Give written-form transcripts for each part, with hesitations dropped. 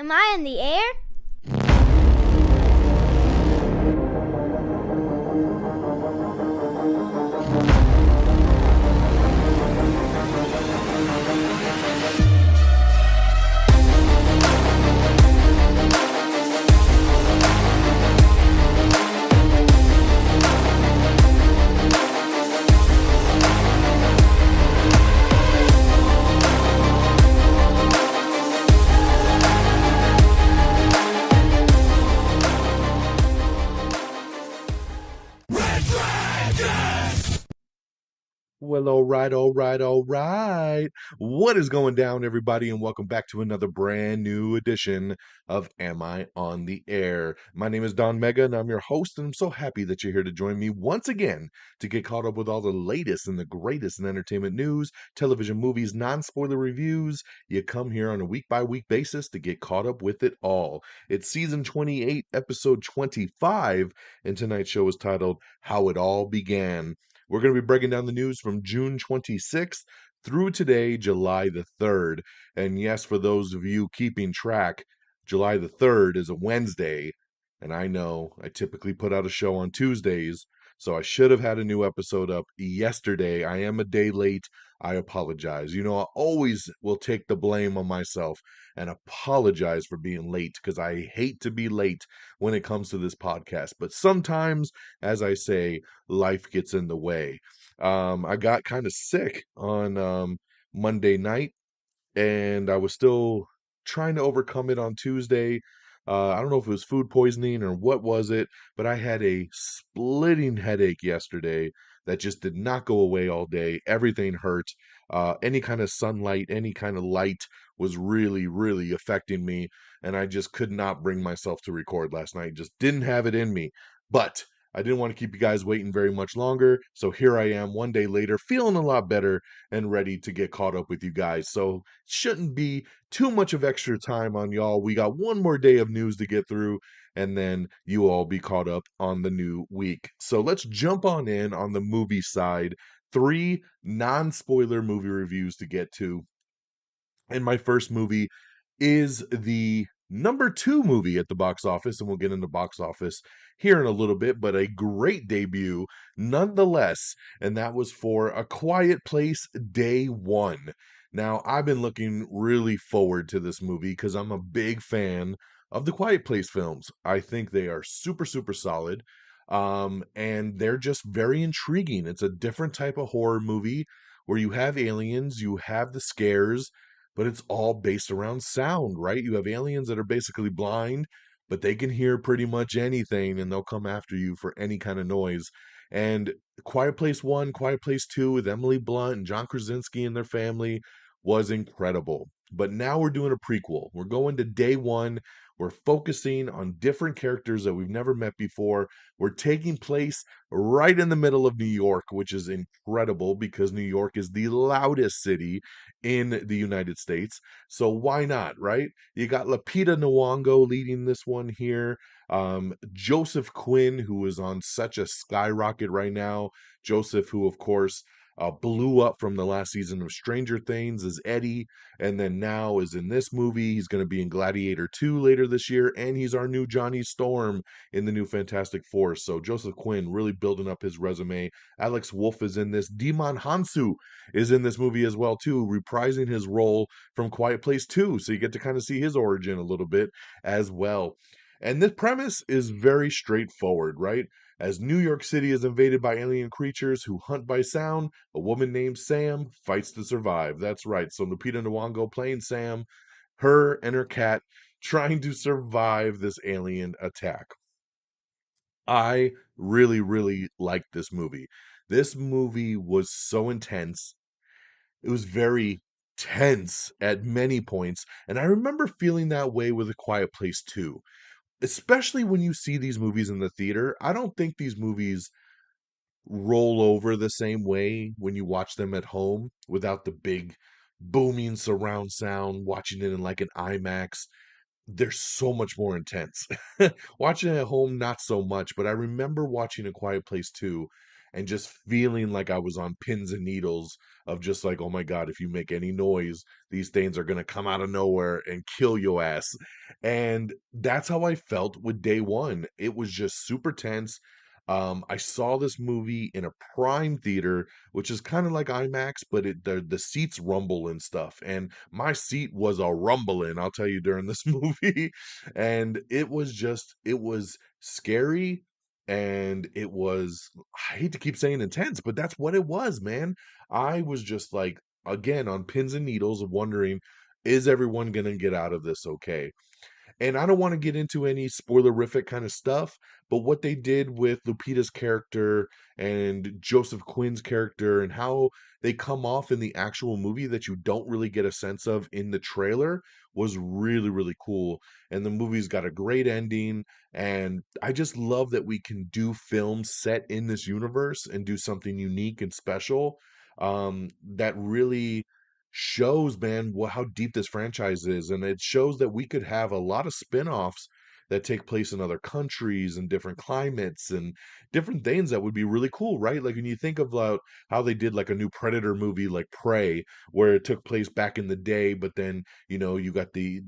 Am I in the air? Well, all right. What is going down, everybody, and welcome back to another brand new edition of Am I on the Air? My name is Don Mega, and I'm your host, and I'm so happy that you're here to join me once again to get caught up with all the latest and the greatest in entertainment news, television, movies, non-spoiler reviews. You come here on a week-by-week basis to get caught up with it all. It's season 28, episode 25, and tonight's show is titled How It All Began. We're going to be breaking down the news from June 26th through today, July the 3rd. And yes, for those of you keeping track, July the 3rd is a Wednesday. And I know I typically put out a show on Tuesdays, so I should have had a new episode up yesterday. I am a day late. I apologize. You know, I always will take the blame on myself and apologize for being late because I hate to be late when it comes to this podcast. But sometimes, as I say, life gets in the way. I got kind of sick on Monday night, and I was still trying to overcome it on Tuesday. I don't know if it was food poisoning or what was it, but I had a splitting headache yesterday that just did not go away all day. Everything hurt. Any kind of sunlight, any kind of light was really, really affecting me, and I just could not bring myself to record last night. Just didn't have it in me. But I didn't want to keep you guys waiting very much longer, so here I am one day later, feeling a lot better and ready to get caught up with you guys. So shouldn't be too much of extra time on y'all. We got one more day of news to get through, and then you all be caught up on the new week. So let's jump on the movie side. Three non-spoiler movie reviews to get to. And my first movie is the number two movie at the box office, and we'll get into box office here in a little bit, but a great debut nonetheless, and that was for A Quiet Place Day One. Now, I've been looking really forward to this movie because I'm a big fan of the Quiet Place films. I think they are super, super solid. And they're just very intriguing. It's a different type of horror movie where you have aliens, you have the scares, but it's all based around sound, right? You have aliens that are basically blind, but they can hear pretty much anything and they'll come after you for any kind of noise. And Quiet Place 1, Quiet Place 2 with Emily Blunt and John Krasinski and their family was incredible. But now we're doing a prequel. We're going to day one. We're focusing on different characters that we've never met before. We're taking place right in the middle of New York, which is incredible because New York is the loudest city in the United States. So why not, right? You got Lupita Nyong'o leading this one here. Joseph Quinn, who is on such a skyrocket right now. Joseph, who of course blew up from the last season of Stranger Things as Eddie, and then now is in this movie. He's going to be in Gladiator 2 later this year, and he's our new Johnny Storm in the new Fantastic Four. So Joseph Quinn really building up his resume. Alex Wolff is in this. Demon Hansu is in this movie as well too, reprising his role from Quiet Place 2. So you get to kind of see his origin a little bit as well. And this premise is very straightforward, right? As New York City is invaded by alien creatures who hunt by sound, a woman named Sam fights to survive. That's right. So Lupita Nyong'o playing Sam, her and her cat trying to survive this alien attack. I really, really liked this movie. This movie was so intense. It was very tense at many points, and I remember feeling that way with A Quiet Place too. Especially when you see these movies in the theater, I don't think these movies roll over the same way when you watch them at home without the big booming surround sound, watching it in like an IMAX. They're so much more intense. Watching it at home, not so much, but I remember watching A Quiet Place too, and just feeling like I was on pins and needles of just like, oh my God, if you make any noise, these things are going to come out of nowhere and kill your ass. And that's how I felt with day one. It was just super tense. I saw this movie in a prime theater, which is kind of like IMAX, but the seats rumble and stuff. And my seat was a rumbling, I'll tell you, during this movie. And it was scary, and it was, I hate to keep saying intense, but that's what it was, man. I was just like, again, on pins and needles of wondering, is everyone going to get out of this okay? And I don't want to get into any spoilerific kind of stuff, but what they did with Lupita's character and Joseph Quinn's character and how they come off in the actual movie that you don't really get a sense of in the trailer was really, really cool. And the movie's got a great ending. And I just love that we can do films set in this universe and do something unique and special, that really shows, man, how deep this franchise is. And it shows that we could have a lot of spin-offs that take place in other countries and different climates and different things that would be really cool, right? Like when you think about how they did like a new Predator movie like Prey, where it took place back in the day, but then, you know, you got the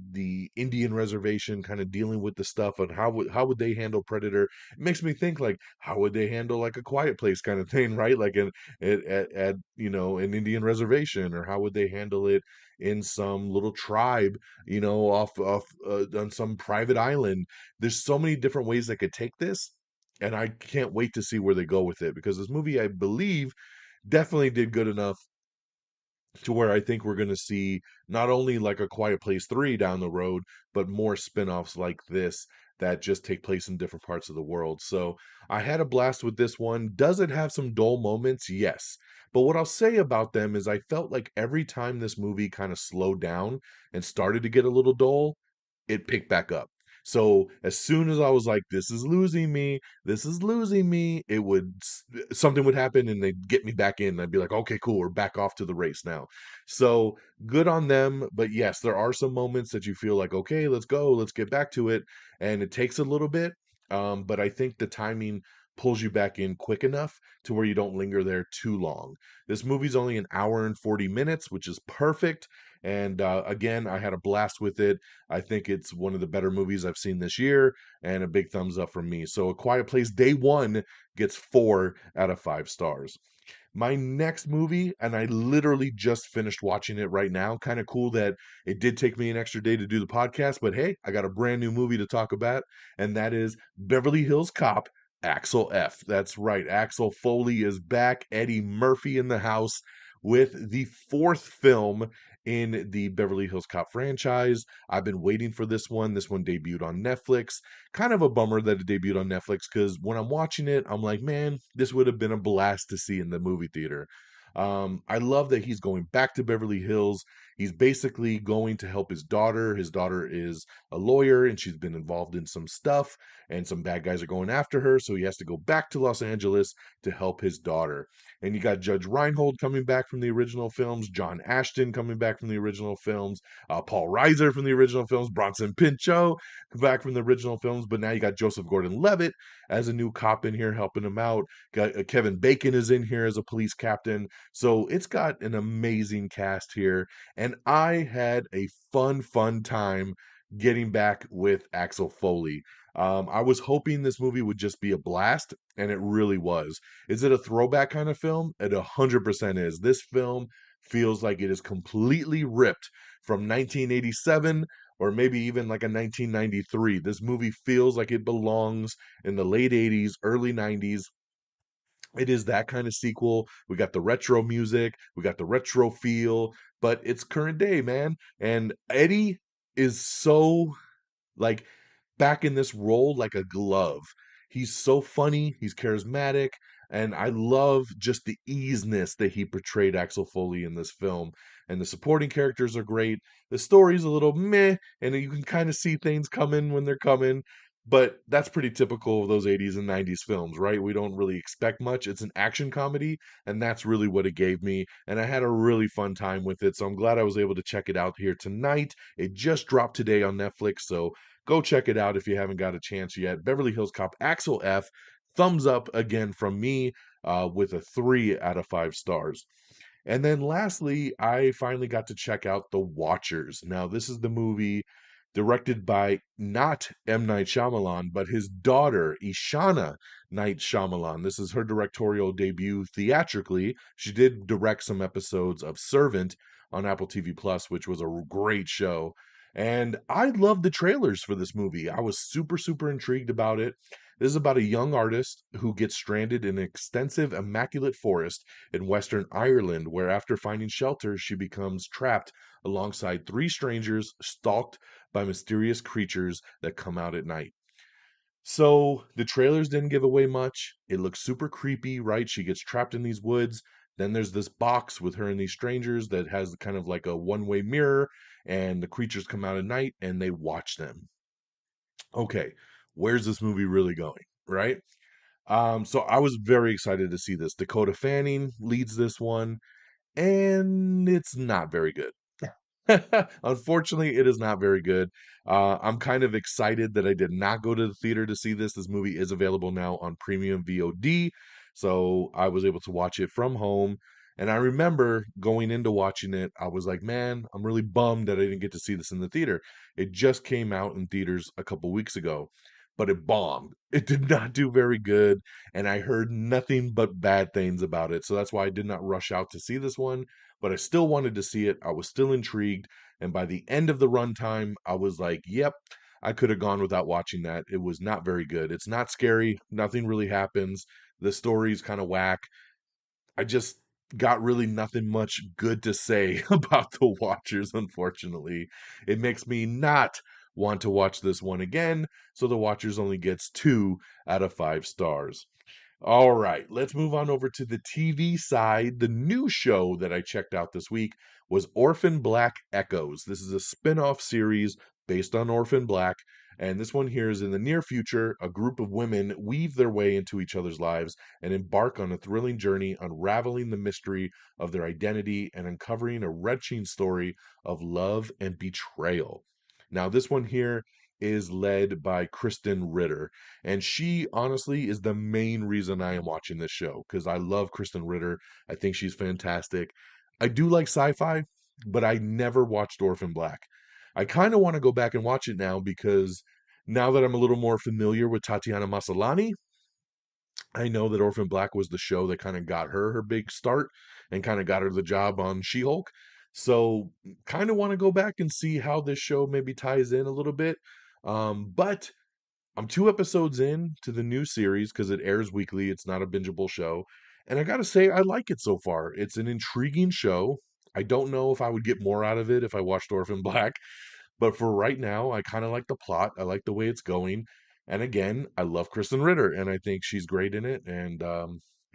Indian reservation kind of dealing with the stuff, and how would they handle Predator? It makes me think like, how would they handle like a Quiet Place kind of thing, right? Like at you know, an Indian reservation, or how would they handle it in some little tribe, you know, off on some private island? There's so many different ways they could take this, and I can't wait to see where they go with it, because this movie, I believe, definitely did good enough to where I think we're going to see not only like a Quiet Place 3 down the road, but more spin-offs like this that just take place in different parts of the world. So I had a blast with this one. Does it have some dull moments? Yes. But what I'll say about them is I felt like every time this movie kind of slowed down and started to get a little dull, it picked back up. So as soon as I was like, this is losing me, it would, something would happen and they'd get me back in. I'd be like, okay, cool, we're back off to the race now. So good on them. But yes, there are some moments that you feel like, okay, let's go, let's get back to it. And it takes a little bit. But I think the timing pulls you back in quick enough to where you don't linger there too long. This movie's only an hour and 40 minutes, which is perfect. And again, I had a blast with it. I think it's one of the better movies I've seen this year, and a big thumbs up from me. So, A Quiet Place Day One gets 4 out of 5 stars. My next movie, and I literally just finished watching it right now. Kind of cool that it did take me an extra day to do the podcast, but hey, I got a brand new movie to talk about, and that is Beverly Hills Cop, Axel F. That's right, Axel Foley is back. Eddie Murphy in the house with the fourth film in the Beverly Hills Cop franchise. I've been waiting for this one. This one debuted on Netflix. Kind of a bummer that it debuted on Netflix, because when I'm watching it, I'm like, man, this would have been a blast to see in the movie theater. I love that he's going back to Beverly Hills. He's basically going to help his daughter. His daughter is a lawyer and she's been involved in some stuff, and some bad guys are going after her. So he has to go back to Los Angeles to help his daughter. And you got Judge Reinhold coming back from the original films, John Ashton coming back from the original films, Paul Reiser from the original films, Bronson Pinchot back from the original films. But now you got Joseph Gordon-Levitt as a new cop in here helping him out. Got Kevin Bacon is in here as a police captain. So it's got an amazing cast here. And I had a fun time getting back with Axel Foley. I was hoping this movie would just be a blast, and it really was. Is it a throwback kind of film? It 100% is. This film feels like it is completely ripped from 1987, or maybe even like a 1993. This movie feels like it belongs in the late 80s, early 90s. It is that kind of sequel. We got the retro music, we got the retro feel, but it's current day, man. And Eddie is so, like, back in this role like a glove. He's so funny, he's charismatic, and I love just the easiness that he portrayed Axel Foley in this film. And the supporting characters are great. The story's a little meh, and you can kind of see things coming when they're coming. But that's pretty typical of those 80s and 90s films, right? We don't really expect much. It's an action comedy, and that's really what it gave me. And I had a really fun time with it. So I'm glad I was able to check it out here tonight. It just dropped today on Netflix, so go check it out if you haven't got a chance yet. Beverly Hills Cop, Axel F. Thumbs up again from me. with a 3 out of 5 stars. And then lastly, I finally got to check out The Watchers. Now, this is the movie directed by not M. Night Shyamalan, but his daughter, Ishana Night Shyamalan. This is her directorial debut theatrically. She did direct some episodes of Servant on Apple TV Plus, which was a great show. And I loved the trailers for this movie. I was super, super intrigued about it. This is about a young artist who gets stranded in an extensive, immaculate forest in Western Ireland, where after finding shelter, she becomes trapped alongside 3 strangers, stalked by mysterious creatures that come out at night. So the trailers didn't give away much. It looks super creepy, right? She gets trapped in these woods. Then there's this box with her and these strangers that has kind of like a one-way mirror, and the creatures come out at night and they watch them. Okay, where's this movie really going, right? So I was very excited to see this. Dakota Fanning leads this one, and it's not very good. Unfortunately, it is not very good. I'm kind of excited that I did not go to the theater to see this. This movie is available now on premium VOD, so I was able to watch it from home. And I remember going into watching it, I was like, man, I'm really bummed that I didn't get to see this in the theater. It just came out in theaters a couple weeks ago, but it bombed. It did not do very good, and I heard nothing but bad things about it. So that's why I did not rush out to see this one, but I still wanted to see it. I was still intrigued. And by the end of the runtime, I was like, yep, I could have gone without watching that. It was not very good. It's not scary. Nothing really happens. The story's kind of whack. I just got really nothing much good to say about The Watchers, unfortunately. It makes me not want to watch this one again. So The Watchers only gets 2 out of 5 stars. All right, let's move on over to the TV side. The new show that I checked out this week was Orphan Black Echoes. This is a spin-off series based on Orphan Black, and this one here is in the near future. A group of women weave their way into each other's lives and embark on a thrilling journey unraveling the mystery of their identity and uncovering a wrenching story of love and betrayal. Now, this one here is led by Kristen Ritter. And she honestly is the main reason I am watching this show because I love Kristen Ritter. I think she's fantastic. I do like sci-fi, but I never watched Orphan Black. I kind of want to go back and watch it now because now that I'm a little more familiar with Tatiana Maslany, I know that Orphan Black was the show that kind of got her big start and kind of got her the job on She-Hulk. So kind of want to go back and see how this show maybe ties in a little bit. But I'm 2 episodes in to the new series because it airs weekly. It's not a bingeable show. And I got to say, I like it so far. It's an intriguing show. I don't know if I would get more out of it if I watched Orphan Black, but for right now, I kind of like the plot. I like the way it's going. And again, I love Kristen Ritter, and I think she's great in it. And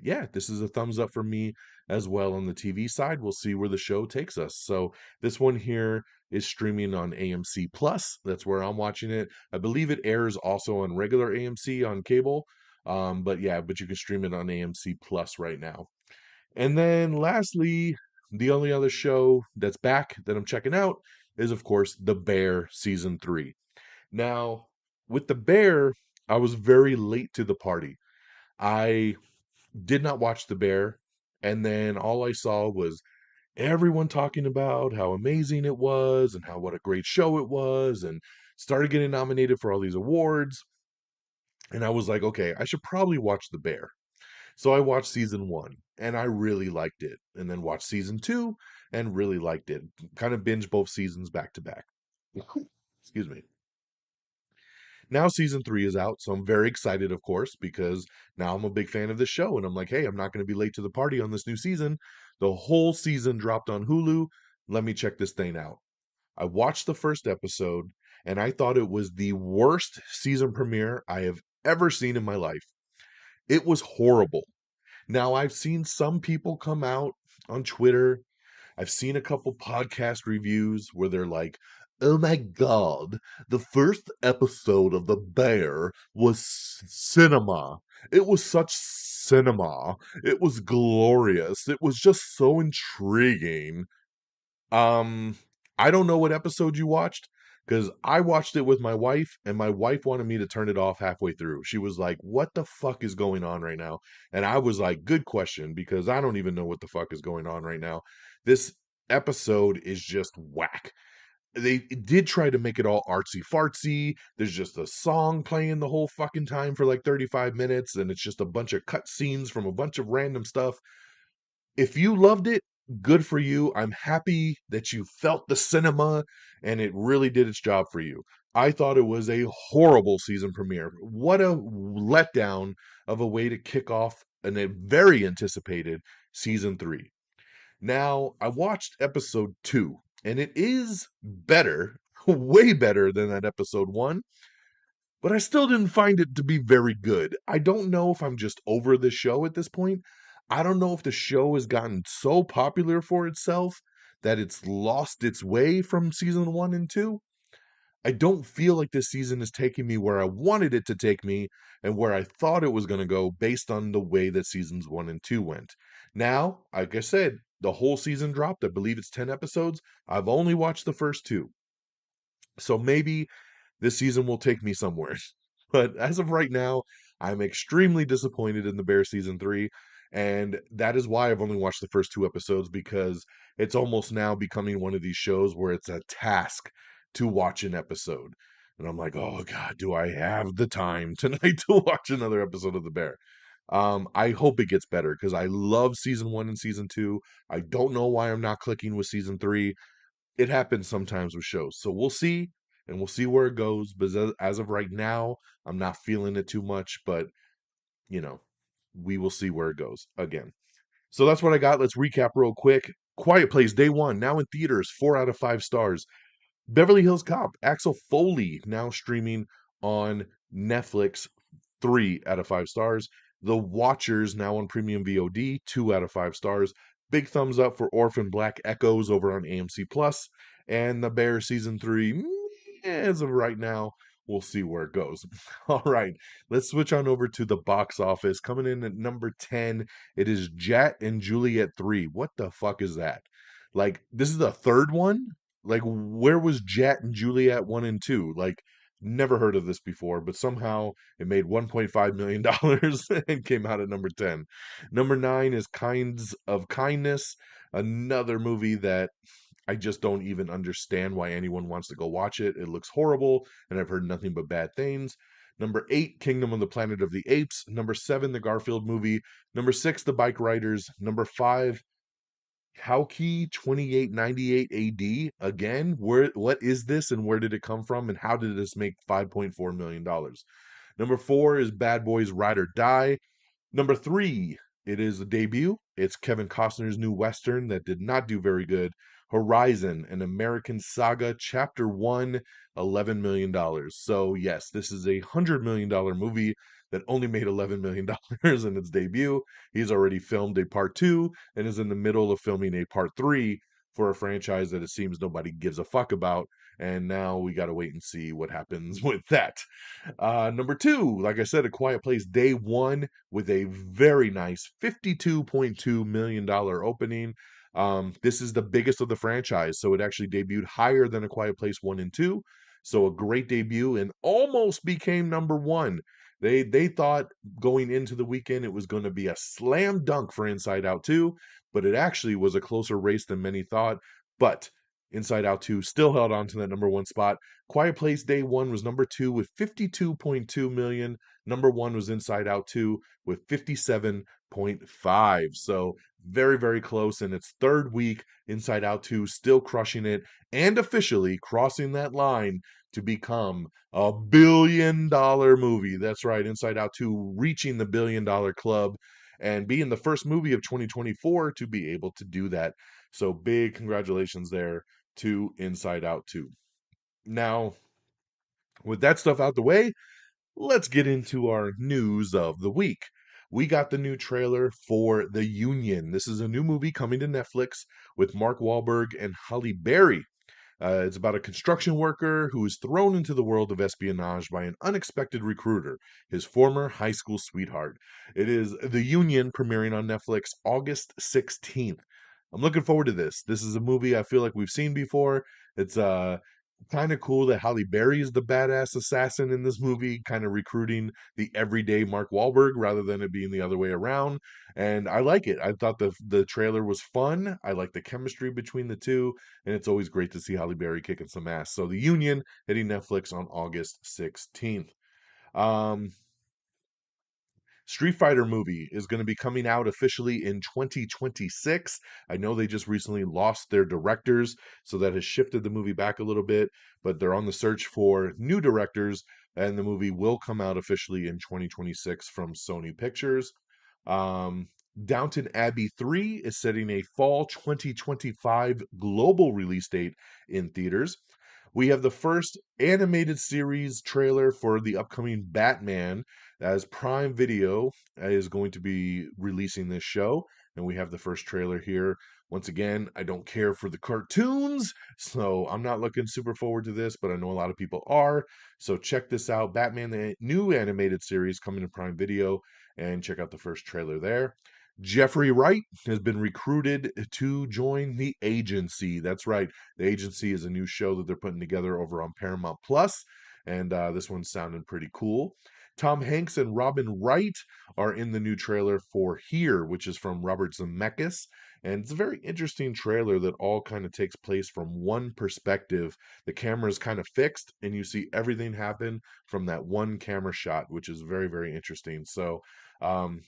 yeah, this is a thumbs up for me as well on the TV side. We'll see where the show takes us. So this one here is streaming on AMC Plus. That's where I'm watching it. I believe it airs also on regular AMC on cable. But yeah, but you can stream it on AMC Plus right now. And then lastly, the only other show that's back that I'm checking out is, of course, The Bear Season 3. Now, with The Bear, I was very late to the party. I did not watch The Bear, and then all I saw was everyone talking about how amazing it was and how what a great show it was, and started getting nominated for all these awards. And I was like, okay, I should probably watch The Bear. So I watched season 1 and I really liked it. And then watched season 2 and really liked it. Kind of binge both seasons back to back. Excuse me. Now season 3 is out, so I'm very excited, of course, because now I'm a big fan of this show. And I'm like, hey, I'm not going to be late to the party on this new season. The whole season dropped on Hulu. Let me check this thing out. I watched the first episode and I thought it was the worst season premiere I have ever seen in my life. It was horrible. Now, I've seen some people come out on Twitter. I've seen a couple podcast reviews where they're like, oh my God, the first episode of The Bear was cinema. It was such cinema. It was glorious. It was just so intriguing. Um, I don't know what episode you watched because I watched it with my wife, and my wife wanted me to turn it off halfway through. She was like, "What the fuck is going on right now?" And I was like, "Good question, because I don't even know what the fuck is going on right now." This episode is just whack. They did try to make it all artsy fartsy. There's just a song playing the whole fucking time for like 35 minutes, and it's just a bunch of cut scenes from a bunch of random stuff. If you loved it, good for you. I'm happy that you felt the cinema and it really did its job for you. I thought it was a horrible season premiere. What a letdown of a way to kick off a very anticipated season 3. Now, I watched episode 2, and it is better, way better than that episode 1, but I still didn't find it to be very good. I don't know if I'm just over the show at this point. I don't know if the show has gotten so popular for itself that it's lost its way from season 1 and 2. I don't feel like this season is taking me where I wanted it to take me and where I thought it was going to go based on the way that seasons 1 and 2 went. Now, like I said, the whole season dropped. I believe it's 10 episodes. I've only watched the first 2. So maybe this season will take me somewhere. But as of right now, I'm extremely disappointed in the Bear season 3. And that is why I've only watched the first 2 episodes, because it's almost now becoming one of these shows where it's a task to watch an episode. And I'm like, oh God, do I have the time tonight to watch another episode of The Bear? I hope it gets better because I love season 1 and season 2. I don't know why I'm not clicking with season 3. It happens sometimes with shows. So we'll see, and we'll see where it goes. But as of right now, I'm not feeling it too much, but you know, we will see where it goes again. So that's what I got. Let's recap real quick. Quiet Place Day 1, now in theaters, 4 out of 5 stars. Beverly Hills Cop, Axel Foley, now streaming on Netflix, 3 out of 5 stars. The Watchers, now on premium VOD, 2 out of 5 stars. Big thumbs up for Orphan Black Echoes over on AMC Plus. And The Bear season 3, as of right now, we'll see where it goes. All right, let's switch on over to the box office. Coming in at number 10, it is Jet and Juliet 3. What the fuck is that? Like, this is the third one? Like, where was Jet and Juliet 1 and 2? Like, never heard of this before, but somehow it made $1.5 million and came out at number 10. Number 9 is Kinds of Kindness, another movie that I just don't even understand why anyone wants to go watch it. It looks horrible, and I've heard nothing but bad things. Number 8, Kingdom of the Planet of the Apes. Number 7, the Garfield movie. Number 6, the Bike Riders. Number 5, Kalki 2898 AD. Again, what is this and where did it come from and how did this make $5.4 million? Number 4 is Bad Boys Ride or Die. Number 3, it is a debut. It's Kevin Costner's new Western that did not do very good. Horizon, an American Saga, Chapter 1, $11 million. So, yes, this is a $100 million movie that only made $11 million in its debut. He's already filmed a part 2 and is in the middle of filming a part 3 for a franchise that it seems nobody gives a fuck about. And now we got to wait and see what happens with that. Number 2, like I said, A Quiet Place Day 1 with a very nice $52.2 million opening. This is the biggest of the franchise, so it actually debuted higher than A Quiet Place 1 and 2. So a great debut and almost became number 1. They thought going into the weekend it was going to be a slam dunk for Inside Out 2, but it actually was a closer race than many thought. But Inside Out 2 still held on to that number 1 spot. Quiet Place Day 1 was number 2 with 52.2 million. Number 1 was Inside Out 2 with 57.5. So very, very close in its third week. Inside Out 2 still crushing it and officially crossing that line to become a $1 billion movie. That's right, Inside Out 2 reaching the $1 billion club and being the first movie of 2024 to be able to do that. So big congratulations there to Inside Out 2. Now, with that stuff out the way, let's get into our news of the week. We got the new trailer for The Union. This is a new movie coming to Netflix with Mark Wahlberg and Halle Berry. It's about a construction worker who is thrown into the world of espionage by an unexpected recruiter, his former high school sweetheart. It is The Union, premiering on Netflix August 16th. I'm looking forward to this. This is a movie I feel like we've seen before. It's Kind of cool that Halle Berry is the badass assassin in this movie, kind of recruiting the everyday Mark Wahlberg rather than it being the other way around. And I like it. I thought the trailer was fun. I like the chemistry between the two, and it's always great to see Halle Berry kicking some ass. So The Union hitting Netflix on August 16th. Um, Street Fighter movie is going to be coming out officially in 2026. I know they just recently lost their directors, so that has shifted the movie back a little bit, but they're on the search for new directors, and the movie will come out officially in 2026 from Sony Pictures. Um, Downton Abbey 3 is setting a fall 2025 global release date in theaters. We have the first animated series trailer for the upcoming Batman, as Prime Video is going to be releasing this show, and we have the first trailer here. Once again, I don't care for the cartoons, so I'm not looking super forward to this, but I know a lot of people are. So check this out, Batman, the new animated series coming to Prime Video, and check out the first trailer there. Jeffrey Wright has been recruited to join the agency. That's right. The agency is a new show that they're putting together over on Paramount Plus, and this one's sounding pretty cool. Tom Hanks and Robin Wright are in the new trailer for Here, which is from Robert Zemeckis. And it's a very interesting trailer that all kind of takes place from one perspective. The camera is kind of fixed, and you see everything happen from that one camera shot, which is very, very interesting. So,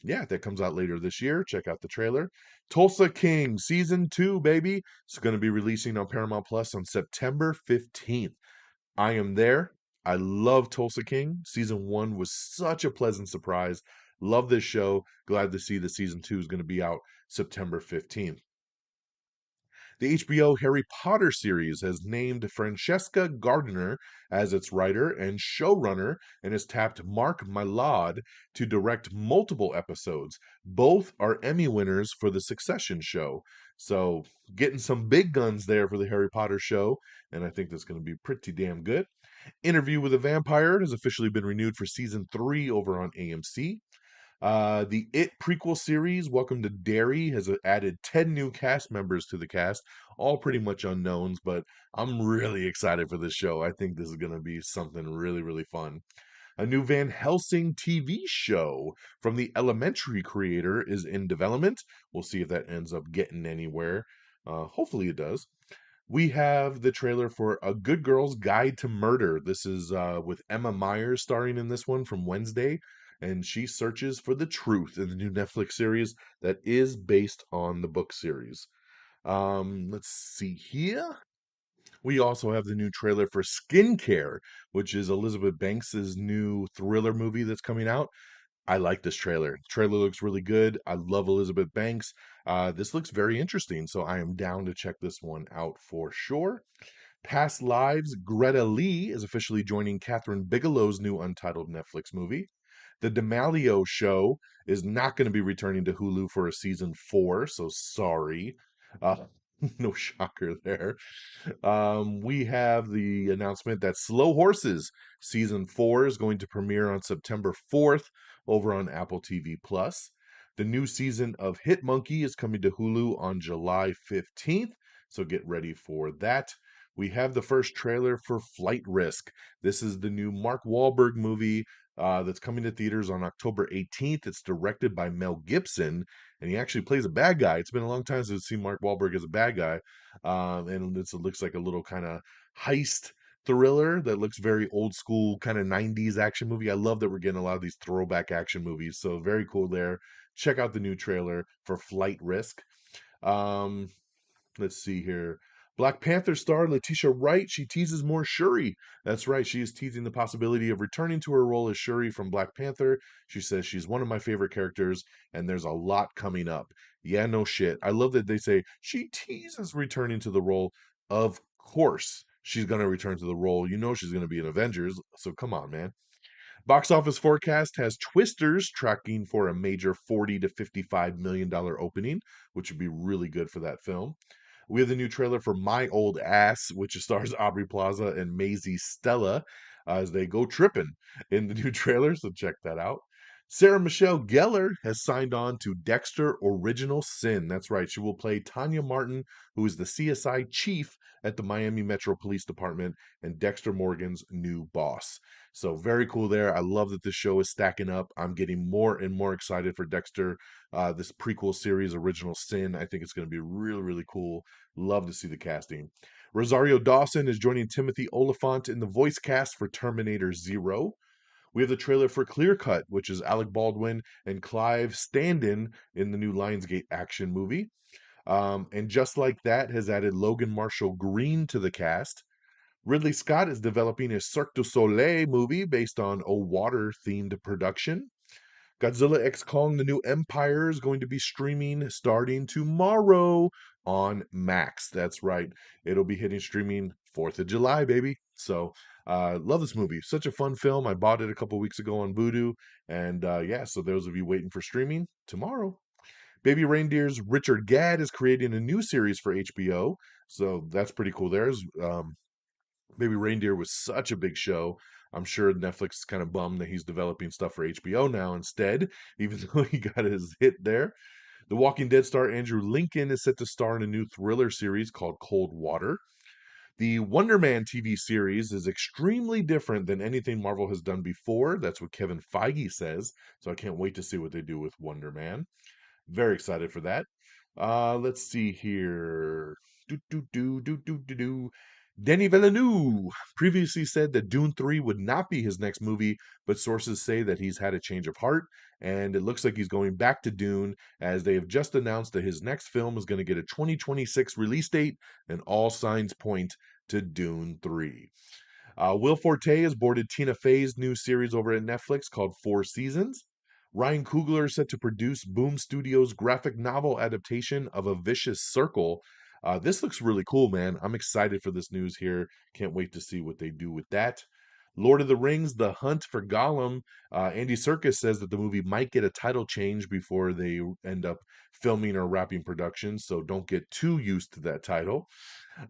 yeah, that comes out later this year. Check out the trailer. Tulsa King season 2, baby. It's going to be releasing on Paramount Plus on September 15th. I am there. I love Tulsa King. Season 1 was such a pleasant surprise. Love this show. Glad to see the season 2 is going to be out September 15th. The HBO Harry Potter series has named Francesca Gardner as its writer and showrunner and has tapped Mark Mylod to direct multiple episodes. Both are Emmy winners for the Succession show. So, getting some big guns there for the Harry Potter show, and I think that's going to be pretty damn good. Interview with a Vampire has officially been renewed for season 3 over on AMC. The It prequel series, Welcome to Derry, has added 10 new cast members to the cast, all pretty much unknowns, but I'm really excited for this show. I think this is going to be something really, really fun. A new Van Helsing TV show from the Elementary creator is in development. We'll see if that ends up getting anywhere. Hopefully it does. We have the trailer for A Good Girl's Guide to Murder. This is with Emma Myers starring in this one from Wednesday, and she searches for the truth in the new Netflix series that is based on the book series. Let's see here. We also have the new trailer for Skincare, which is Elizabeth Banks's new thriller movie that's coming out. I like this trailer. Trailer looks really good. I love Elizabeth Banks. This looks very interesting, so I am down to check this one out for sure. Past Lives, Greta Lee is officially joining Catherine Bigelow's new untitled Netflix movie. The D'Amelio Show is not going to be returning to Hulu for a season 4, so sorry. Uh, no shocker there. We have the announcement that Slow Horses season 4 is going to premiere on September 4th over on Apple TV Plus. The new season of Hit Monkey is coming to Hulu on July 15th, so get ready for that. We have the first trailer for Flight Risk. This is the new Mark Wahlberg movie that's coming to theaters on October 18th. It's directed by Mel Gibson, and he actually plays a bad guy. It's been a long time since I've seen Mark Wahlberg as a bad guy, and it looks like a little kind of heist thriller that looks very old school, kind of 90s action movie. I love that we're getting a lot of these throwback action movies, so very cool there. Check out the new trailer for Flight Risk. Um, let's see here. Black Panther star Letitia Wright, she teases more Shuri. That's right, she is teasing the possibility of returning to her role as Shuri from Black Panther. She says she's one of my favorite characters, and there's a lot coming up. Yeah, no shit. I love that they say she teases returning to the role. Of course, she's going to return to the role. You know she's going to be in Avengers, so come on, man. Box office forecast has Twisters tracking for a major $40 to $55 million opening, which would be really good for that film. We have the new trailer for My Old Ass, which stars Aubrey Plaza and Maisie Stella as they go tripping in the new trailer, so check that out. Sarah Michelle Gellar has signed on to Dexter Original Sin. That's right. She will play Tanya Martin, who is the CSI chief at the Miami Metro Police Department and Dexter Morgan's new boss. So, very cool there. I love that this show is stacking up. I'm getting more and more excited for Dexter, this prequel series, Original Sin. I think it's going to be really, really cool. Love to see the casting. Rosario Dawson is joining Timothy Oliphant in the voice cast for Terminator Zero. We have the trailer for Clear Cut, which is Alec Baldwin and Clive Standen in the new Lionsgate action movie. And Just Like That has added Logan Marshall Green to the cast. Ridley Scott is developing a Cirque du Soleil movie based on a water themed production. Godzilla X Kong The New Empire is going to be streaming starting tomorrow on Max. That's right. It'll be hitting streaming 4th of July, baby. So, love this movie. Such a fun film. I bought it a couple weeks ago on Vudu. And yeah, so those of you waiting for streaming, tomorrow. Baby Reindeer's Richard Gadd is creating a new series for HBO. So that's pretty cool. Baby Reindeer was such a big show. I'm sure Netflix is kind of bummed that he's developing stuff for HBO now instead, even though he got his hit there. The Walking Dead star Andrew Lincoln is set to star in a new thriller series called Cold Water. The Wonder Man TV series is extremely different than anything Marvel has done before. That's what Kevin Feige says. So I can't wait to see what they do with Wonder Man. Very excited for that. Let's see here. Do, do, do, do, do, do, do. Denis Villeneuve previously said that Dune 3 would not be his next movie, but sources say that he's had a change of heart, and it looks like he's going back to Dune, as they have just announced that his next film is going to get a 2026 release date, and all signs point to Dune 3. Will Forte has boarded Tina Fey's new series over at Netflix called Four Seasons. Ryan Coogler is set to produce Boom Studios' graphic novel adaptation of A Vicious Circle. This looks really cool, man. I'm excited for this news here. Can't wait to see what they do with that. Lord of the Rings, The Hunt for Gollum. Andy Serkis says that the movie might get a title change before they end up filming or wrapping production, so don't get too used to that title.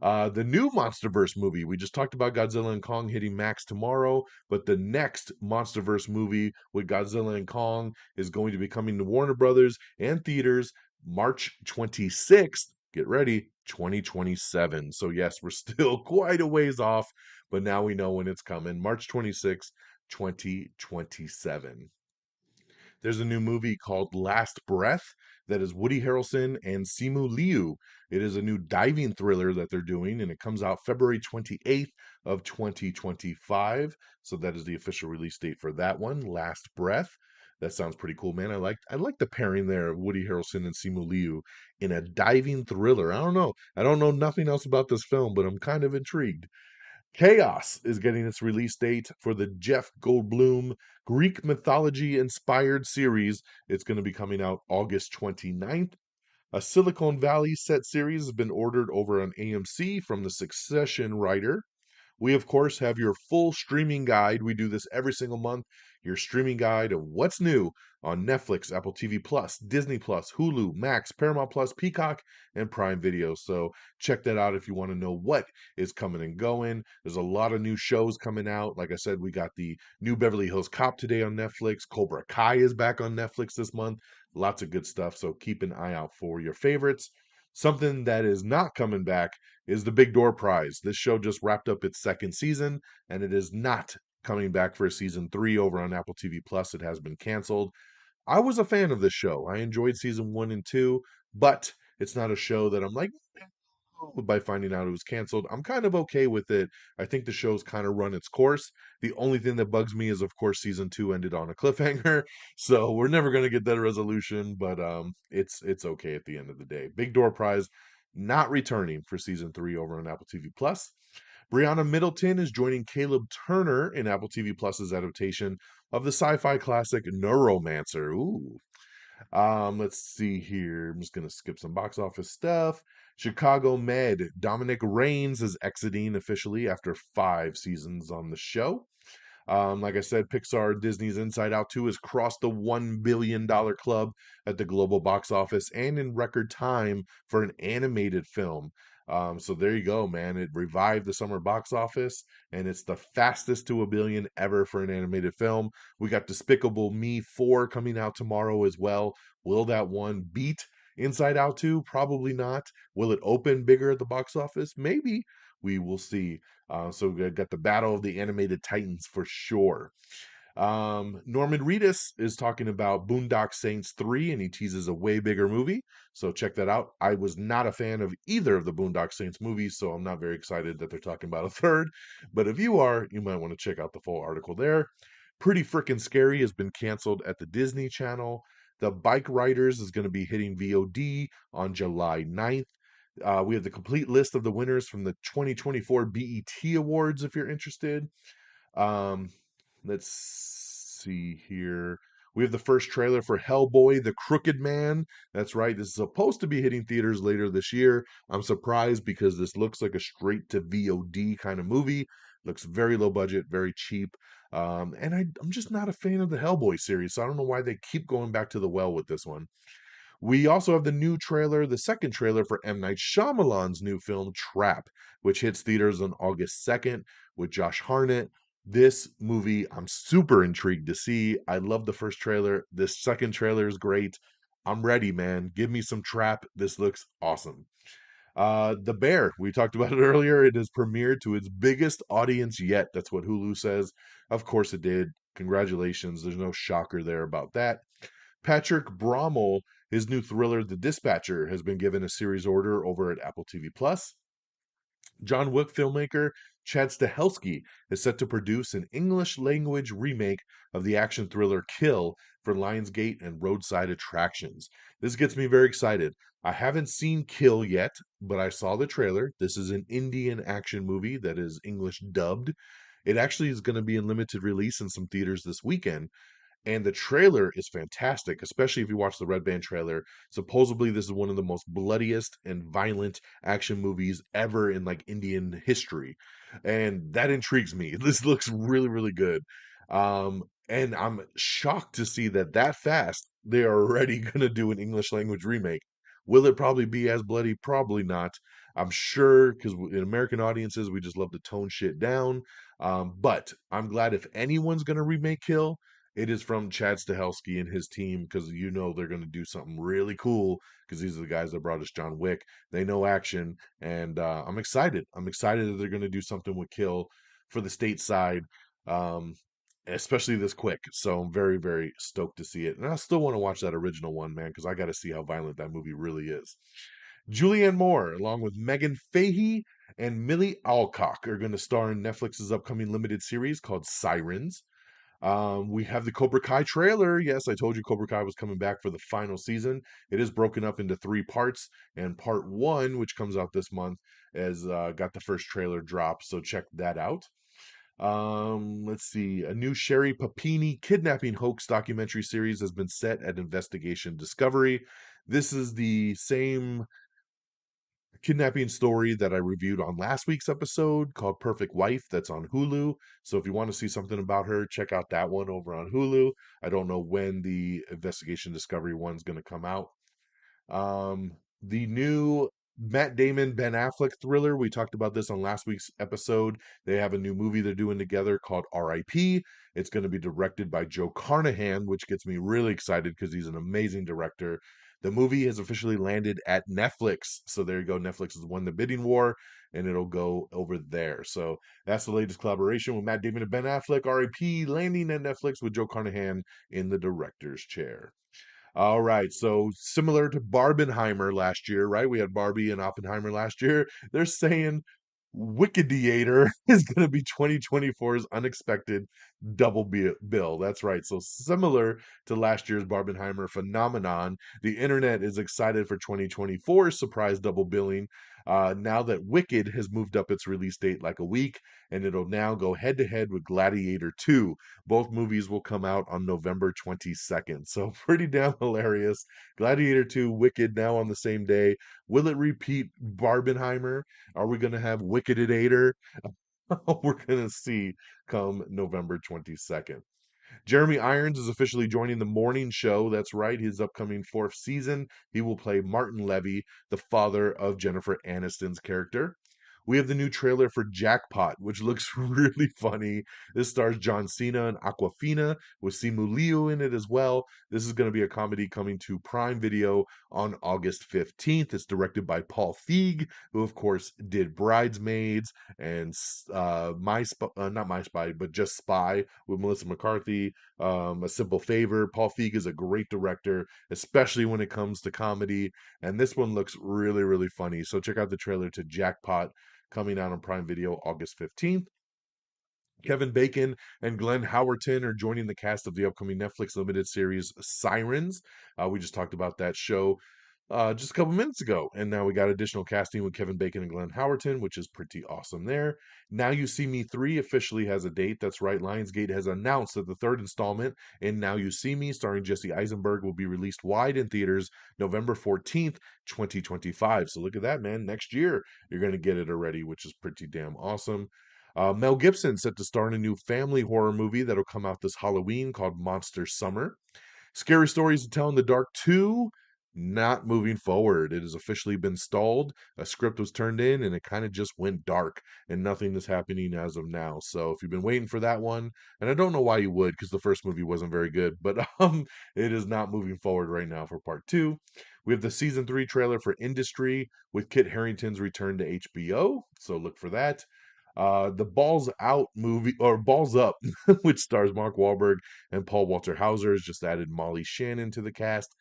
The new MonsterVerse movie. We just talked about Godzilla and Kong hitting Max tomorrow, but the next MonsterVerse movie with Godzilla and Kong is going to be coming to Warner Brothers and theaters March 26th. Get ready, 2027. So, yes, we're still quite a ways off, but now we know when it's coming. March 26th, 2027. There's a new movie called Last Breath that is Woody Harrelson and Simu Liu. It is a new diving thriller that they're doing, and it comes out February 28th of 2025. So that is the official release date for that one, Last Breath. That sounds pretty cool, man. I like the pairing there of Woody Harrelson and Simu Liu in a diving thriller. I don't know. I don't know nothing else about this film, but I'm kind of intrigued. Chaos is getting its release date for the Jeff Goldblum Greek mythology inspired series. It's going to be coming out August 29th. A Silicon Valley set series has been ordered over on AMC from the Succession writer. We, of course, have your full streaming guide. We do this every single month. Your streaming guide of what's new on Netflix, Apple TV Plus, Disney Plus, Hulu, Max, Paramount Plus, Peacock, and Prime Video. So check that out if you want to know what is coming and going. There's a lot of new shows coming out. Like I said, we got the new Beverly Hills Cop today on Netflix. Cobra Kai is back on Netflix this month. Lots of good stuff. So keep an eye out for your favorites. Something that is not coming back is the Big Door Prize. This show just wrapped up its second season, and it is not coming back for season 3 over on Apple TV Plus. It has been canceled. I was a fan of this show. I enjoyed season 1 and 2, but it's not a show that I'm like, by finding out it was canceled. I'm kind of okay with it. I think the show's kind of run its course. The only thing that bugs me is, of course, season 2 ended on a cliffhanger, so we're never going to get that resolution. But it's okay at the end of the day. Big Door Prize not returning for season 3 over on Apple TV Plus. Brianna Middleton is joining Caleb Turner in Apple TV Plus's adaptation of the sci-fi classic Neuromancer. Ooh, let's see here. I'm just gonna skip some box office stuff. Chicago Med. Dominic Reigns is exiting officially after 5 seasons on the show. Like I said, Pixar Disney's Inside Out 2 has crossed the $1 billion club at the global box office and in record time for an animated film. So there you go, man. It revived the summer box office, and it's the fastest to a billion ever for an animated film. We got Despicable Me 4 coming out tomorrow as well. Will that one beat Inside Out 2? Probably not. Will it open bigger at the box office? Maybe. We will see. So we got the Battle of the Animated Titans for sure. Norman Reedus is talking about Boondock Saints 3, and he teases a way bigger movie. So check that out. I was not a fan of either of the Boondock Saints movies, so I'm not very excited that they're talking about a third. But if you are, you might want to check out the full article there. Pretty Frickin' Scary has been canceled at the Disney Channel. The Bike Riders is going to be hitting VOD on July 9th. We have the complete list of the winners from the 2024 BET Awards if you're interested. Um, let's see here. We have the first trailer for Hellboy, The Crooked Man. That's right. This is supposed to be hitting theaters later this year. I'm surprised because this looks like a straight to VOD kind of movie. Looks very low budget, very cheap. And I'm just not a fan of the Hellboy series, so I don't know why they keep going back to the well with this one. We also have the new trailer, the second trailer for M. Night Shyamalan's new film, Trap, which hits theaters on August 2nd with Josh Hartnett. This movie, I'm super intrigued to see. I love the first trailer. This second trailer is great. I'm ready, man. Give me some Trap. This looks awesome. The Bear, we talked about it earlier. It has premiered to its biggest audience yet. That's what Hulu says. Of course it did. Congratulations. There's no shocker there about that. Patrick Brommel, his new thriller, The Dispatcher, has been given a series order over at Apple TV Plus. John Wick filmmaker Chad Stahelski is set to produce an English language remake of the action thriller Kill for Lionsgate and Roadside Attractions. This gets me very excited. I haven't seen Kill yet, but I saw the trailer. This is an Indian action movie that is English dubbed. It actually is going to be in limited release in some theaters this weekend, and the trailer is fantastic, especially if you watch the Red Band trailer. Supposedly, this is one of the most bloodiest and violent action movies ever in like Indian history. And that intrigues me. This looks really, really good. And I'm shocked to see that fast they are already going to do an English language remake. Will it probably be as bloody? Probably not. I'm sure because in American audiences, we just love to tone shit down. But I'm glad if anyone's going to remake Kill, it is from Chad Stahelski and his team because you know they're going to do something really cool because these are the guys that brought us John Wick. They know action, and I'm excited. I'm excited that they're going to do something with Kill for the stateside, um, especially this quick. So I'm very, very stoked to see it, and I still want to watch that original one, man, because I got to see how violent that movie really is. Julianne Moore, along with Megan Fahey and Millie Alcock, are going to star in Netflix's upcoming limited series called Sirens. We have the Cobra Kai trailer. Yes, I told you Cobra Kai was coming back for the final season. It is broken up into three parts, and part one, which comes out this month, has got the first trailer drop. So check that out. Let's see. A new Sherry Papini kidnapping hoax documentary series has been set at Investigation Discovery. This is the same kidnapping story that I reviewed on last week's episode called Perfect Wife that's on Hulu. So if you want to see something about her, check out that one over on Hulu. I don't know when the Investigation Discovery one's going to come out. The new Matt Damon Ben Affleck thriller, we talked about this on last week's episode. They have a new movie they're doing together called R.I.P. It's going to be directed by Joe Carnahan, which gets me really excited because he's an amazing director. The movie has officially landed at Netflix. So there you go. Netflix has won the bidding war and it'll go over there. So that's the latest collaboration with Matt Damon and Ben Affleck, R.I.P. landing at Netflix with Joe Carnahan in the director's chair. All right. So similar to Barbenheimer last year, right? We had Barbie and Oppenheimer last year. They're saying Wickediator is going to be 2024's unexpected bill. That's right. So similar to last year's Barbenheimer phenomenon, the internet is excited for 2024's surprise double billing. Now that Wicked has moved up its release date like a week, and it'll now go head to head with Gladiator 2. Both movies will come out on November 22nd. So pretty damn hilarious. Gladiator 2, Wicked now on the same day. Will it repeat Barbenheimer? Are we going to have Wickedidator? We're going to see come November 22nd. Jeremy Irons is officially joining the morning show. That's right, his upcoming fourth season. He will play Martin Levy, the father of Jennifer Aniston's character. We have the new trailer for Jackpot, which looks really funny. This stars John Cena and Aquafina, with Simu Liu in it as well. This is going to be a comedy coming to Prime Video on August 15th. It's directed by Paul Feig, who, of course, did Bridesmaids and not My Spy, but just Spy with Melissa McCarthy. A Simple Favor. Paul Feig is a great director, especially when it comes to comedy. And this one looks really, really funny. So check out the trailer to Jackpot coming out on Prime Video August 15th. Kevin Bacon and Glenn Howerton are joining the cast of the upcoming Netflix limited series Sirens. We just talked about that show just a couple minutes ago. And now we got additional casting with Kevin Bacon and Glenn Howerton, which is pretty awesome there. Now You See Me 3 officially has a date. That's right. Lionsgate has announced that the third installment in Now You See Me, starring Jesse Eisenberg, will be released wide in theaters November 14th, 2025. So look at that, man. Next year, you're going to get it already, which is pretty damn awesome. Mel Gibson set to star in a new family horror movie that'll come out this Halloween called Monster Summer. Scary Stories to Tell in the Dark 2, not moving forward. It has officially been stalled. A script was turned in and it kind of just went dark, and nothing is happening as of now. So if you've been waiting for that one, and I don't know why you would, because the first movie wasn't very good, but it is not moving forward right now for part 2. We have the season 3 trailer for Industry with Kit Harington's return to HBO, so look for that. The Balls Out movie, or Balls Up, which stars Mark Wahlberg and Paul Walter Hauser, has just added Molly Shannon to the cast.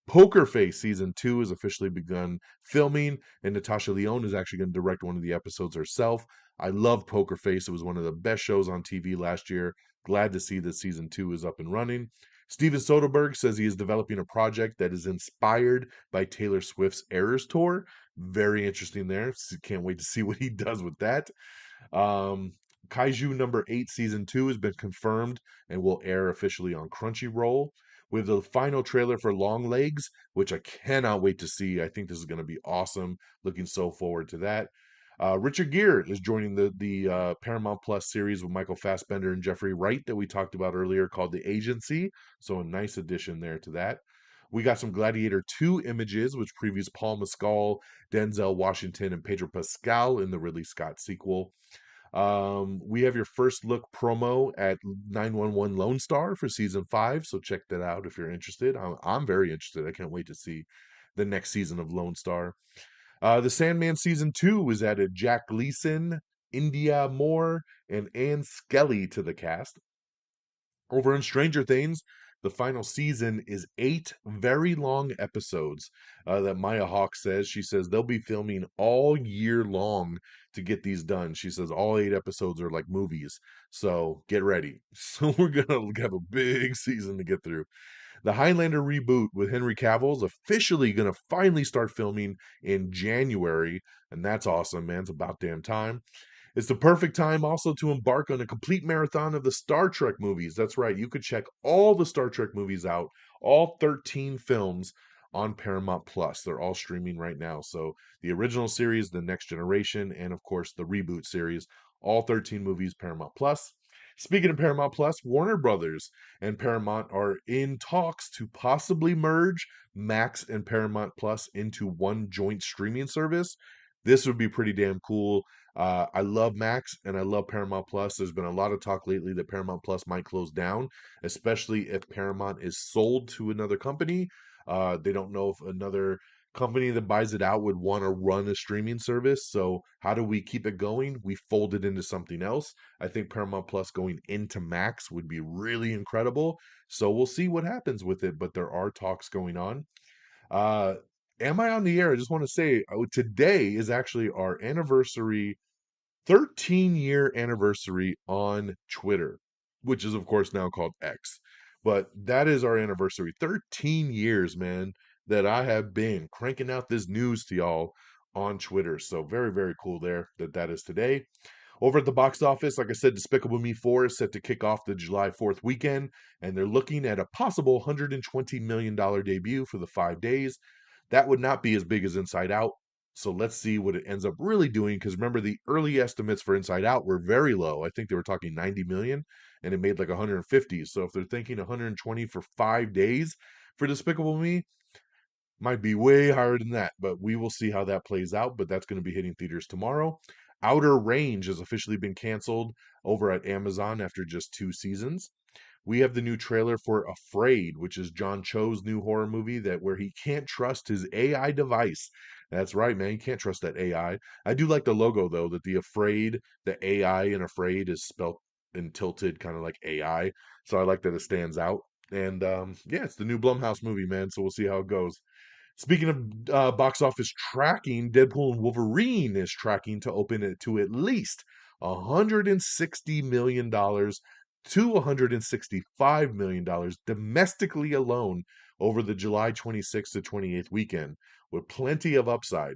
Poker Face season 2 has officially begun filming, and Natasha Lyonne is actually going to direct one of the episodes herself. I love Poker Face. It was one of the best shows on TV last year. Glad to see that season 2 is up and running. Steven Soderbergh says he is developing a project that is inspired by Taylor Swift's Eras Tour. Very interesting there. Can't wait to see what he does with that. Um, Kaiju number 8 season 2 has been confirmed and will air officially on Crunchyroll. With the final trailer for Long Legs, which I cannot wait to see. I think this is going to be awesome. Looking so forward to that. Richard Gere is joining the Paramount Plus series with Michael Fassbender and Jeffrey Wright that we talked about earlier, called The Agency. So a nice addition there to that. We got some Gladiator 2 images, which previews Paul Mescal, Denzel Washington, and Pedro Pascal in the Ridley Scott sequel. We have your first look promo at 911 Lone Star for season 5, so check that out if you're interested. I'm very interested. I can't wait to see the next season of Lone Star. The Sandman season 2 was added Jack Gleason, India Moore, and Anne Skelly to the cast. Over on Stranger Things, the final season is 8 very long episodes that Maya Hawke says. She says they'll be filming all year long to get these done. She says all 8 episodes are like movies. So get ready. So we're going to have a big season to get through. The Highlander reboot with Henry Cavill is officially going to finally start filming in January. And that's awesome, man. It's about damn time. It's the perfect time also to embark on a complete marathon of the Star Trek movies. That's right. You could check all the Star Trek movies out, all 13 films on Paramount Plus. They're all streaming right now. So the original series, the Next Generation, and of course the reboot series, all 13 movies, Paramount Plus. Speaking of Paramount Plus, Warner Brothers and Paramount are in talks to possibly merge Max and Paramount Plus into one joint streaming service. This would be pretty damn cool. I love Max and I love Paramount Plus. There's been a lot of talk lately that Paramount Plus might close down, especially if Paramount is sold to another company. They don't know if another company that buys it out would want to run a streaming service. So, how do we keep it going? We fold it into something else. I think Paramount Plus going into Max would be really incredible. So, we'll see what happens with it, but there are talks going on. Uh, am I on the air? I just want to say today is actually our anniversary, 13-year anniversary on Twitter, which is, of course, now called X. But that is our anniversary. 13 years, man, that I have been cranking out this news to y'all on Twitter. So very, very cool there that is today. Over at the box office, like I said, Despicable Me 4 is set to kick off the July 4th weekend, and they're looking at a possible $120 million debut for the 5 days. That would not be as big as Inside Out. So let's see what it ends up really doing. Because remember, the early estimates for Inside Out were very low. I think they were talking 90 million, and it made like 150. So if they're thinking 120 for 5 days for Despicable Me, might be way higher than that. But we will see how that plays out. But that's going to be hitting theaters tomorrow. Outer Range has officially been canceled over at Amazon after just 2 seasons. We have the new trailer for Afraid, which is John Cho's new horror movie that where he can't trust his AI device. That's right, man. You can't trust that AI. I do like the logo though, that the AI in Afraid is spelt and tilted kind of like AI. So I like that it stands out. And yeah, it's the new Blumhouse movie, man. So we'll see how it goes. Speaking of box office tracking, Deadpool and Wolverine is tracking to open it to at least $160 million to $165 million domestically alone over the July 26th to 28th weekend, with plenty of upside.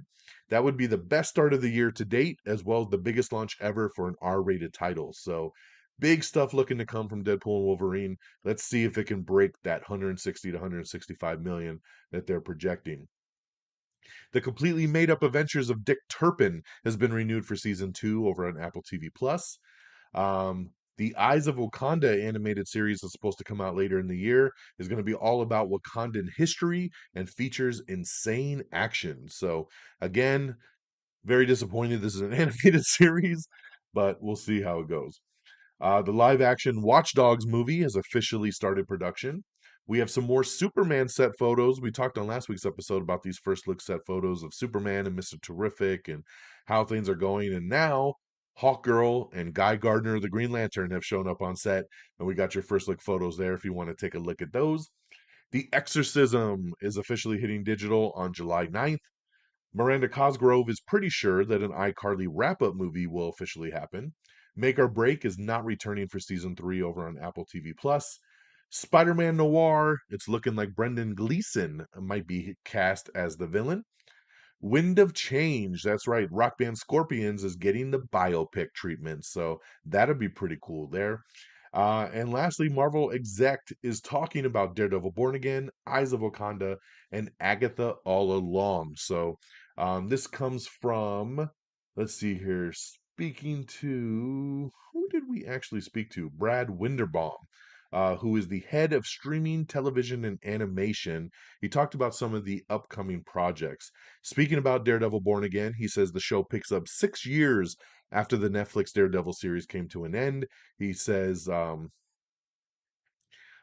That would be the best start of the year to date, as well as the biggest launch ever for an R-rated title. So big stuff looking to come from Deadpool and Wolverine. Let's see if it can break that 160 to 165 million that they're projecting. The completely made up adventures of Dick Turpin has been renewed for season 2 over on Apple TV Plus. The Eyes of Wakanda animated series that's supposed to come out later in the year is going to be all about Wakandan history and features insane action. So, again, very disappointed this is an animated series, but we'll see how it goes. The live action Watch Dogs movie has officially started production. We have some more Superman set photos. We talked on last week's episode about these first look set photos of Superman and Mr. Terrific and how things are going. And now Hawkgirl and Guy Gardner, the Green Lantern, have shown up on set. And we got your first look photos there if you want to take a look at those. The Exorcism is officially hitting digital on July 9th. Miranda Cosgrove is pretty sure that an iCarly wrap up movie will officially happen. Make or Break is not returning for season 3 over on Apple TV Plus. Spider Man Noir, it's looking like Brendan Gleeson might be cast as the villain. Wind of Change, that's right. Rock band Scorpions is getting the biopic treatment, so that'll be pretty cool there. And lastly, Marvel exec is talking about Daredevil Born Again, Eyes of Wakanda, and Agatha All Along. So this comes from, let's see here, speaking to, who did we actually speak to? Brad Winderbaum. Who is the head of streaming television and animation. He talked about some of the upcoming projects. Speaking about Daredevil Born Again, he says the show picks up 6 years after the Netflix Daredevil series came to an end. He says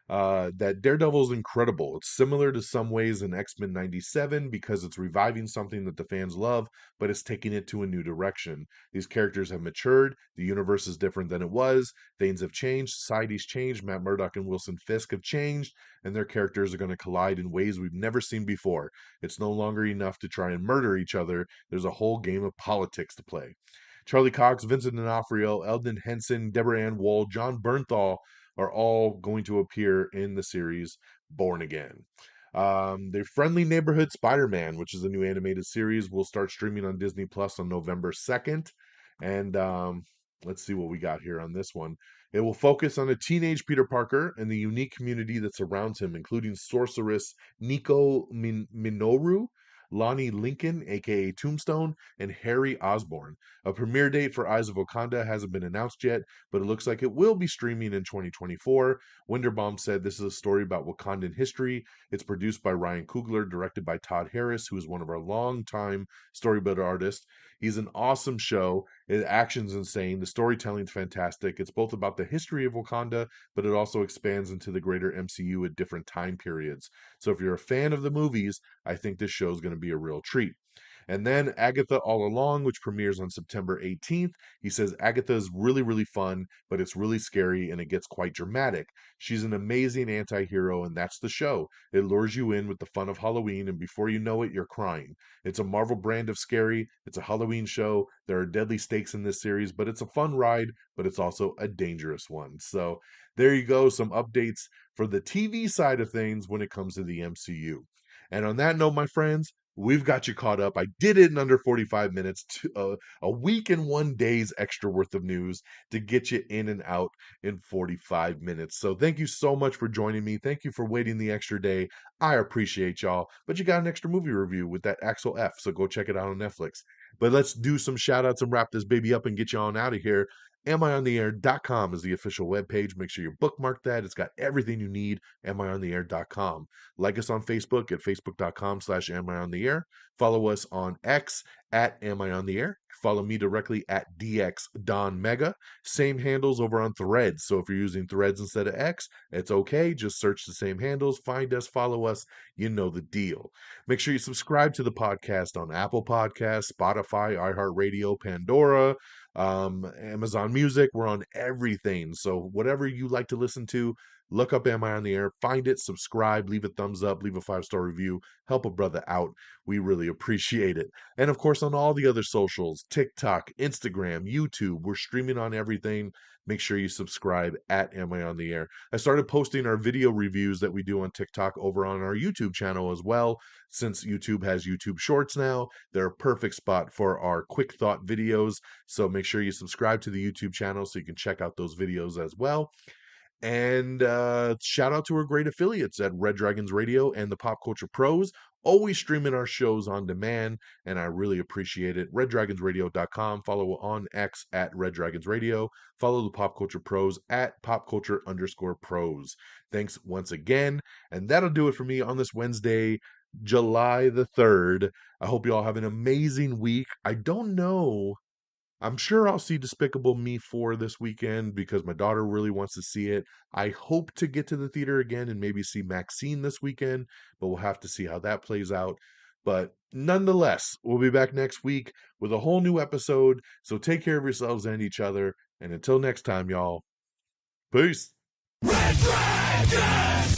that Daredevil is incredible. It's similar to some ways in X-Men 97 because it's reviving something that the fans love, but it's taking it to a new direction. These characters have matured. The universe is different than it was. Things have changed. Society's changed. Matt Murdock and Wilson Fisk have changed, and their characters are going to collide in ways we've never seen before. It's no longer enough to try and murder each other. There's a whole game of politics to play. Charlie Cox, Vincent D'Onofrio, Eldon Henson, Deborah Ann Woll, John Bernthal are all going to appear in the series Born Again. The Friendly Neighborhood Spider-Man, which is a new animated series, will start streaming on Disney Plus on November 2nd. And let's see what we got here on this one. It will focus on a teenage Peter Parker and the unique community that surrounds him, including sorceress Nico Minoru, Lonnie Lincoln, aka Tombstone, and Harry Osborn. A premiere date for Eyes of Wakanda hasn't been announced yet, but it looks like it will be streaming in 2024. Winderbaum said this is a story about Wakandan history. It's produced by Ryan Coogler, directed by Todd Harris, who is one of our longtime storyboard artists. He's an awesome show. The action's insane. The storytelling's fantastic. It's both about the history of Wakanda, but it also expands into the greater MCU at different time periods. So if you're a fan of the movies, I think this show is going to be a real treat. And then Agatha All Along, which premieres on September 18th. He says Agatha is really, really fun, but it's really scary and it gets quite dramatic. She's an amazing anti hero, and that's the show. It lures you in with the fun of Halloween, and before you know it, you're crying. It's a Marvel brand of scary. It's a Halloween show. There are deadly stakes in this series, but it's a fun ride, but it's also a dangerous one. So there you go. Some updates for the TV side of things when it comes to the MCU. And on that note, my friends, We've got you caught up. I did it in under 45 minutes, a week and 1 day's extra worth of news to get you in and out in 45 minutes. So thank you so much for joining me. Thank you for waiting the extra day. I appreciate y'all. But you got an extra movie review with that Axel F, so go check it out on Netflix. But let's do some shout outs and wrap this baby up and get you on out of here. AmIOnTheAir.com is the official webpage. Make sure you bookmark that. It's got everything you need. AmIOnTheAir.com. Like us on Facebook at facebook.com/AmIOnTheAir. Follow us on X at AmIOnTheAir. Follow me directly at DXDonMega. Same handles over on Threads. So if you're using Threads instead of X, it's okay. Just search the same handles, find us, follow us. You know the deal. Make sure you subscribe to the podcast on Apple Podcasts, Spotify, iHeartRadio, Pandora, Amazon Music. We're on everything. So whatever you like to listen to, look up Am I on the Air, find it, subscribe, leave a thumbs up, leave a 5-star review, help a brother out. We really appreciate it. And of course, on all the other socials, TikTok, Instagram, YouTube, we're streaming on everything. Make sure you subscribe at Am I on the Air. I started posting our video reviews that we do on TikTok over on our YouTube channel as well. Since YouTube has YouTube Shorts now, they're a perfect spot for our quick thought videos. So make sure you subscribe to the YouTube channel so you can check out those videos as well. And shout out to our great affiliates at Red Dragons Radio and the Pop Culture Pros, always streaming our shows on demand, and I really appreciate it. RedDragonsRadio.com. Follow on X at Red Dragons Radio. Follow the Pop Culture Pros at PopCulture_Pros. Thanks once again, and that'll do it for me on this Wednesday, July the 3rd. I hope you all have an amazing week. I don't know. I'm sure I'll see Despicable Me 4 this weekend because my daughter really wants to see it. I hope to get to the theater again and maybe see Maxine this weekend, but we'll have to see how that plays out. But nonetheless, we'll be back next week with a whole new episode. So take care of yourselves and each other. And until next time, y'all, peace. Red Dragon!